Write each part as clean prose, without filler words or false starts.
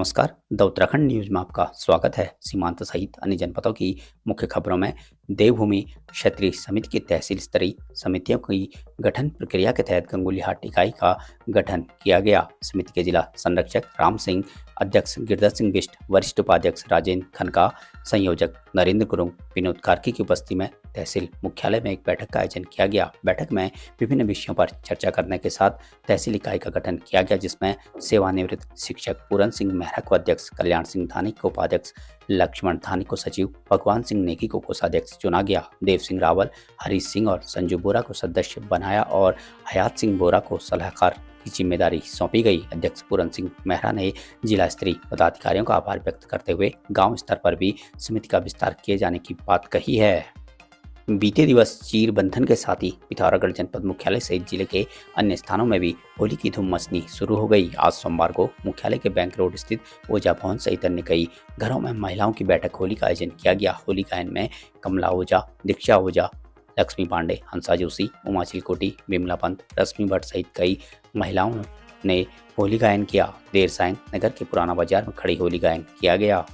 नमस्कार। The Uttarakhand news में आपका स्वागत है। सीमांत सहित अन्य जनपदों की मुख्य खबरों में देवभूमि क्षेत्रीय समिति की तहसील स्तरीय समितियों की गठन प्रक्रिया के तहत गंगोलीहाट इकाई का गठन किया गया। समिति के जिला संरक्षक राम सिंह, अध्यक्ष गिरधर सिंह बिष्ट, वरिष्ठ उपाध्यक्ष राजेंद्र खनका, संयोजक नरेंद्र गुरुंग, विनोद कार्की की उपस्थिति में तहसील मुख्यालय में एक बैठक का आयोजन किया गया। बैठक में विभिन्न विषयों पर चर्चा करने के साथ तहसील इकाई का गठन किया गया, जिसमें सेवानिवृत्त शिक्षक पूरन सिंह मेहरा को अध्यक्ष, कल्याण सिंह धानी को उपाध्यक्ष, लक्ष्मण धानी को सचिव, भगवान सिंह नेगी को कोषाध्यक्ष चुना गया। देव सिंह रावल, हरीश सिंह और संजू बोरा को सदस्य बनाया और हयात सिंह बोरा को सलाहकार की जिम्मेदारी सौंपी गई। अध्यक्ष पूरन सिंह मेहरा ने जिला स्तरीय पदाधिकारियों का आभार व्यक्त करते हुए गांव स्तर पर भी समिति का विस्तार किए जाने की बात कही है। बीते दिवस चीर बंधन के साथ ही पिथौरागढ़ जनपद मुख्यालय सहित जिले के अन्य स्थानों में भी होली की धूम मचनी शुरू हो गई। आज सोमवार को मुख्यालय के बैंक रोड स्थित ओझा भवन सहित अन्य कई घरों में महिलाओं की बैठक होली का आयोजन किया गया। होली गायन में कमला ओझा, दीक्षा ओझा, लक्ष्मी पांडे, हंसा जोशी, उमा चिलकोटी, बिमला पंत, रश्मि भट्ट सहित कई महिलाओं ने होली गायन किया। देर सायं नगर के पुराना बाजार में खड़ी होली गायन किया गया।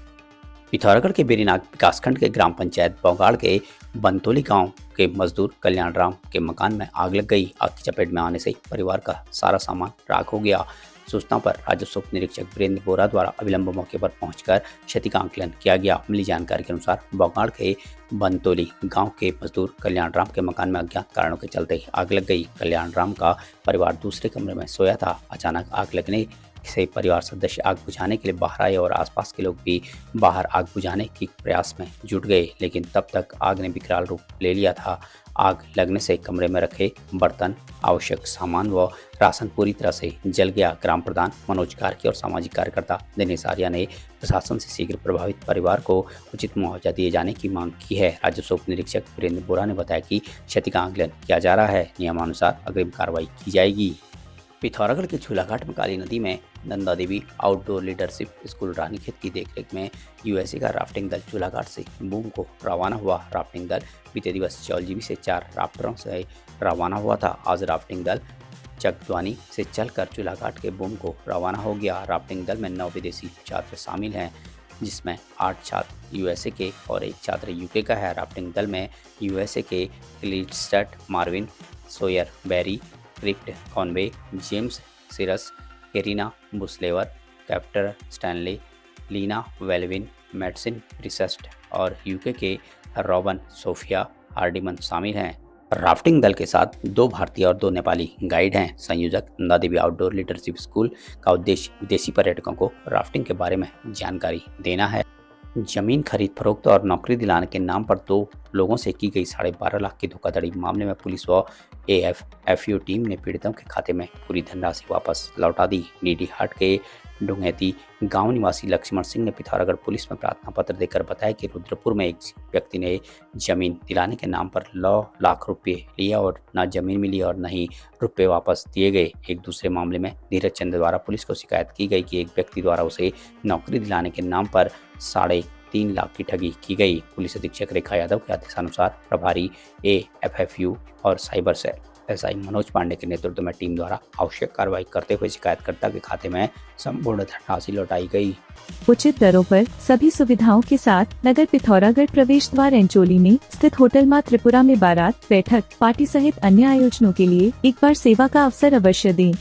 पिथौरागढ़ के बेरीनाग विकासखंड के ग्राम पंचायत बौगाड़ के बनतोली गांव के मजदूर कल्याण राम के मकान में आग लग गई। आग की चपेट में आने से परिवार का सारा सामान राख हो गया। सूचना पर राजस्व उप निरीक्षक वीरेंद्र बोरा द्वारा अविलंब मौके पर पहुंचकर क्षति का आंकलन किया गया। मिली जानकारी के अनुसार बौगाड़ के बनतोली गांव के मजदूर कल्याण राम के मकान में अज्ञात कारणों के चलते आग लग गई। कल्याण राम का परिवार दूसरे कमरे में सोया था। अचानक आग लगने से परिवार सदस्य आग बुझाने के लिए बाहर आए और आसपास के लोग भी बाहर आग बुझाने के प्रयास में जुट गए, लेकिन तब तक आग ने विकराल रूप ले लिया था। आग लगने से कमरे में रखे बर्तन, आवश्यक सामान व राशन पूरी तरह से जल गया। ग्राम प्रधान मनोज कार्की और सामाजिक कार्यकर्ता दिनेश आर्या ने प्रशासन से शीघ्र प्रभावित परिवार को उचित मुआवजा दिए जाने की मांग की है। राजस्व उप निरीक्षक वीरेंद्र बोरा ने बताया कि क्षति का आंकलन किया जा रहा है। नियमानुसार अग्रिम कार्रवाई की जाएगी। पिथौरागढ़ के झूलाघाट में काली नदी में Nanda Devi outdoor leadership school Ranikhet की देखरेख में यूएसए का राफ्टिंग दल झूलाघाट से बूम को रवाना हुआ। राफ्टिंग दल बीते दिवस चौलजीबी से 4 राफ्टरों से रवाना हुआ था। आज राफ्टिंग दल चकद्वानी से चलकर झूलाघाट के बूम को रवाना हो गया। राफ्टिंग दल में 9 विदेशी छात्र शामिल हैं, जिसमें 8 छात्र यूएसए के और 1 छात्र यूके का है। राफ्टिंग दल में यूएसए के क्लिटस्टट, मार्विन, सोयर बेरी, क्रिप्ट कॉनवे, जेम्स सिरस, केरिना बुसलेवर, कैप्टर Stanley, Lena Welwin, medicine research और यूके के रॉबन सोफिया हार्डिमन शामिल हैं। राफ्टिंग दल के साथ 2 भारतीय और 2 नेपाली गाइड हैं। संयोजक Nanda Devi outdoor leadership school का उद्देश्य विदेशी पर्यटकों को राफ्टिंग के बारे में जानकारी देना है। जमीन खरीद फरोख्त और नौकरी दिलाने के नाम पर 2 लोगों से की गई 12.5 लाख की धोखाधड़ी मामले में पुलिस व एएफएफयू टीम ने पीड़ितों के खाते में पूरी धनराशि वापस लौटा दी। डीडीहाट के डुंगेती गांव निवासी लक्ष्मण सिंह ने पिथौरागढ़ पुलिस में प्रार्थना पत्र देकर बताया कि रुद्रपुर में एक व्यक्ति ने जमीन दिलाने के नाम पर 9 लाख रुपये लिया और न जमीन मिली और न ही रुपये वापस दिए गए। एक दूसरे मामले में धीरज चंद द्वारा पुलिस को शिकायत की गई कि एक व्यक्ति द्वारा उसे नौकरी दिलाने के नाम पर 3.5 लाख की ठगी की गई। पुलिस अधीक्षक रेखा यादव के आदेशानुसार प्रभारी एएफएफयू और cyber cell SI Manoj Pande के नेतृत्व में टीम द्वारा आवश्यक कार्रवाई करते हुए शिकायतकर्ता के खाते में संपूर्ण धनराशि लौटाई गई। उचित दरों पर सभी सुविधाओं के साथ नगर पिथौरागढ़ प्रवेश द्वार एंचोली में स्थित होटल मां त्रिपुरा में बारात, बैठक, पार्टी सहित अन्य आयोजनों के लिए एक बार सेवा का अवसर अवश्य दें।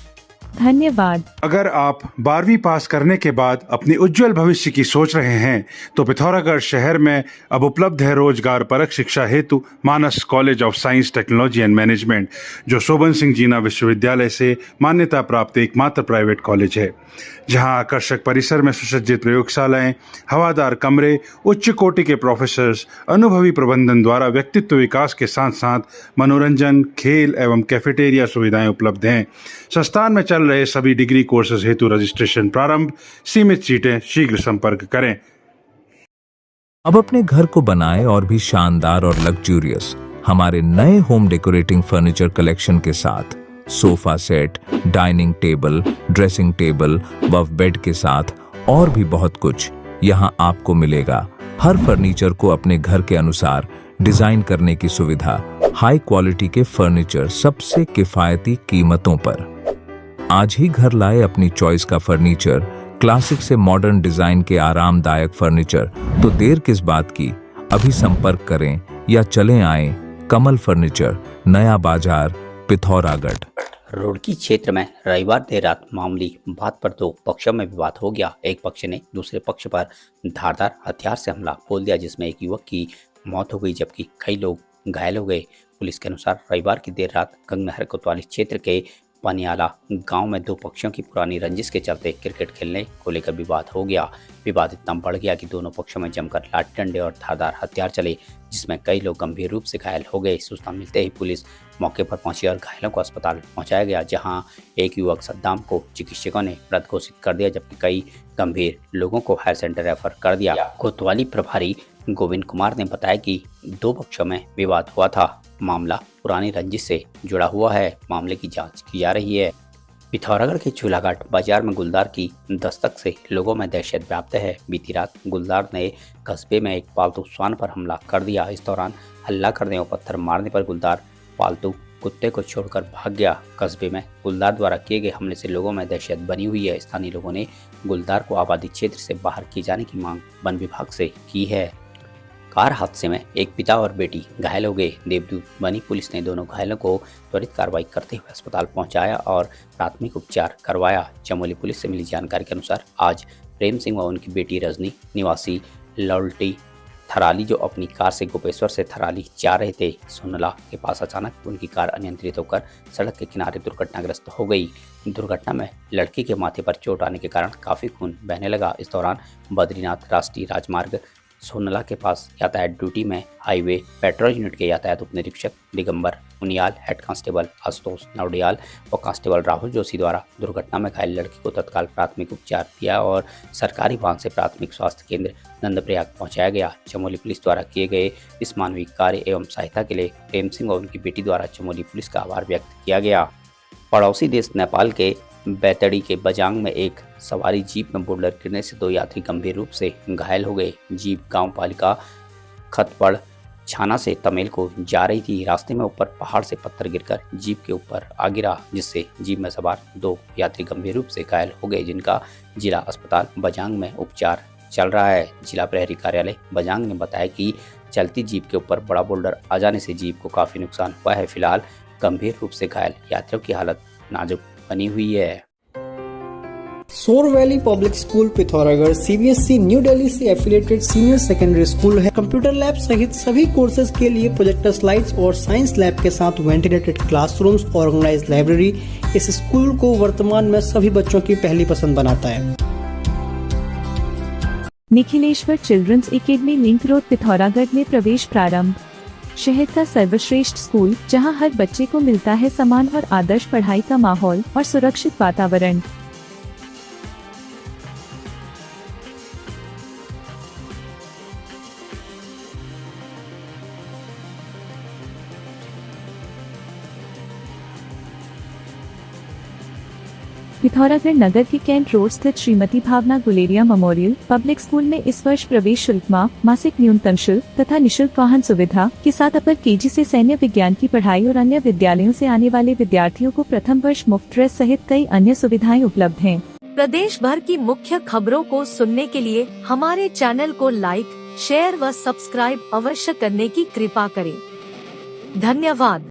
धन्यवाद। अगर आप 12वीं पास करने के बाद अपनी उज्जवल भविष्य की सोच रहे हैं तो पिथौरागढ़ शहर में अब उपलब्ध है रोजगार परक शिक्षा हेतु Manas college of science, technology and management, जो शोभन सिंह जीना विश्वविद्यालय से मान्यता प्राप्त एकमात्र प्राइवेट कॉलेज है, जहां आकर्षक परिसर में सुसज्जित प्रयोगशालाएं, हवादार कमरे, उच्च कोटि के प्रोफेसर्स, अनुभवी प्रबंधन द्वारा व्यक्तित्व विकास के साथ साथ मनोरंजन, खेल एवं कैफेटेरिया सुविधाएं उपलब्ध हैं। संस्थान में चल रहे सभी डिग्री कोर्सेज हेतु रजिस्ट्रेशन प्रारंभ। सीमित सीटें, शीघ्र संपर्क करें। अब अपने घर को बनाएं और भी शानदार और लग्जूरियस हमारे नए होम डेकोरेटिंग फर्नीचर कलेक्शन के साथ। Sofa set, dining table, dressing table व बेड के साथ और भी बहुत कुछ यहाँ आपको मिलेगा। हर फर्नीचर को अपने घर के अनुसार डिजाइन करने की सुविधा, हाई क्वालिटी के फर्नीचर सबसे किफायती कीमतों पर। आज ही घर लाए अपनी चॉइस का फर्नीचर क्लासिक से मॉडर्न डिजाइन के आरामदायक फर्नीचर, तो देर किस बात की। अभी संपर्क करें या चलें आए कमल फर्नीचर, नया बाजार, पिथौरागढ़। रुड़की क्षेत्र में रविवार देर रात मामूली बात पर दो पक्षों में विवाद हो गया। एक पक्ष ने दूसरे पक्ष पर धारदार हथियार से हमला बोल दिया, जिसमें एक युवक की मौत हो गई जबकि कई लोग घायल हो गए। पुलिस के अनुसार रविवार की देर रात गंगनहर कोतवाली क्षेत्र के पनियाला गांव में दो पक्षों की पुरानी रंजिश के चलते क्रिकेट खेलने को लेकर विवाद हो गया। विवाद इतना बढ़ गया कि दोनों पक्षों में जमकर लाठी डंडे और धारदार हथियार चले, जिसमें कई लोग गंभीर रूप से घायल हो गए। सूचना मिलते ही पुलिस मौके पर पहुंची और घायलों को अस्पताल पहुंचाया गया, जहां एक युवक सद्दाम को चिकित्सकों ने मृत घोषित कर दिया जबकि कई गंभीर लोगों को हायर सेंटर रेफर कर दिया। कोतवाली प्रभारी गोविंद कुमार ने बताया कि दो पक्षों में विवाद हुआ था। मामला पुरानी रंजिश से जुड़ा हुआ है। मामले की जांच की जा रही है। पिथौरागढ़ के चूल्हाघाट बाजार में गुलदार की दस्तक से लोगों में दहशत व्याप्त है। बीती रात गुलदार ने कस्बे में एक पालतू श्वान पर हमला कर दिया। इस दौरान हल्ला करने और पत्थर मारने पर गुलदार पालतू कुत्ते को छोड़कर भाग गया। कस्बे में गुलदार द्वारा किए गए हमले से लोगों में दहशत बनी हुई है। स्थानीय लोगों ने गुलदार को आबादी क्षेत्र से बाहर किए जाने की मांग वन विभाग से की है। कार हादसे में एक पिता और बेटी घायल हो गए। देवदूत बनी पुलिस ने दोनों घायलों को त्वरित कार्रवाई करते हुए अस्पताल पहुंचाया और प्राथमिक उपचार करवाया। चमोली पुलिस से मिली जानकारी के अनुसार आज प्रेम सिंह व उनकी बेटी रजनी निवासी लौल्टी थराली जो अपनी कार से गोपेश्वर से थराली जा रहे थे, सोनला के पास अचानक उनकी कार अनियंत्रित होकर सड़क के किनारे दुर्घटनाग्रस्त हो गई। दुर्घटना में लड़की के माथे पर चोट आने के कारण काफी खून बहने लगा। इस दौरान बद्रीनाथ राष्ट्रीय राजमार्ग सोनला के पास यातायात ड्यूटी में हाईवे पेट्रोल यूनिट के यातायात उप निरीक्षक दिगंबर उनियाल, हेड कांस्टेबल आशुतोष नवडियाल और कांस्टेबल राहुल जोशी द्वारा दुर्घटना में घायल लड़की को तत्काल प्राथमिक उपचार दिया और सरकारी वाहन से प्राथमिक स्वास्थ्य केंद्र नंदप्रयाग पहुंचाया गया। चमोली पुलिस द्वारा किए गए इस मानवीय कार्य एवं सहायता के लिए प्रेम सिंह और उनकी बेटी द्वारा चमोली पुलिस का आभार व्यक्त किया गया। पड़ोसी देश नेपाल के बैतडी के बजांग में एक सवारी जीप में बोल्डर गिरने से दो यात्री गंभीर रूप से घायल हो गए। जीप गांव पालिका खतपड़ छाना से तमेल को जा रही थी। रास्ते में ऊपर पहाड़ से पत्थर गिरकर जीप के ऊपर आ गिरा, जिससे जीप में सवार दो यात्री गंभीर रूप से घायल हो गए, जिनका जिला अस्पताल बजांग में उपचार चल रहा है। जिला प्रहरी कार्यालय बजांग ने बताया कि चलती जीप के ऊपर बड़ा बोल्डर आ जाने से जीप को काफी नुकसान हुआ है। फिलहाल गंभीर रूप से घायल यात्रियों की हालत नाजुक बनी हुई है। सोर valley public school Pithoragarh CBSE new Delhi से एफिलिएटेड सीनियर सेकेंडरी स्कूल है। कंप्यूटर लैब सहित सभी कोर्सेज के लिए प्रोजेक्टर स्लाइड्स और साइंस लैब के साथ वेंटिलेटेड क्लासरूम्स, ऑर्गेनाइज्ड लाइब्रेरी इस स्कूल को वर्तमान में सभी बच्चों की पहली पसंद बनाता है। Nikhileshwar children's academy link road Pithoragarh में प्रवेश प्रारंभ। शहर का सर्वश्रेष्ठ स्कूल जहां हर बच्चे को मिलता है समान और आदर्श पढ़ाई का माहौल और सुरक्षित वातावरण। पिथौरागढ़ नगर के कैंट रोड स्थित श्रीमती भावना गुलेरिया मेमोरियल पब्लिक स्कूल में इस वर्ष प्रवेश शुल्क मासिक न्यूनतम शुल्क तथा निशुल्क वाहन सुविधा के साथ अपर केजी से सैन्य विज्ञान की पढ़ाई और अन्य विद्यालयों से आने वाले विद्यार्थियों को प्रथम वर्ष मुफ्त ड्रेस सहित कई अन्य सुविधाएं उपलब्ध हैं। प्रदेश भर की मुख्य खबरों को सुनने के लिए हमारे चैनल को लाइक, शेयर व सब्सक्राइब अवश्य करने की कृपा करें। धन्यवाद।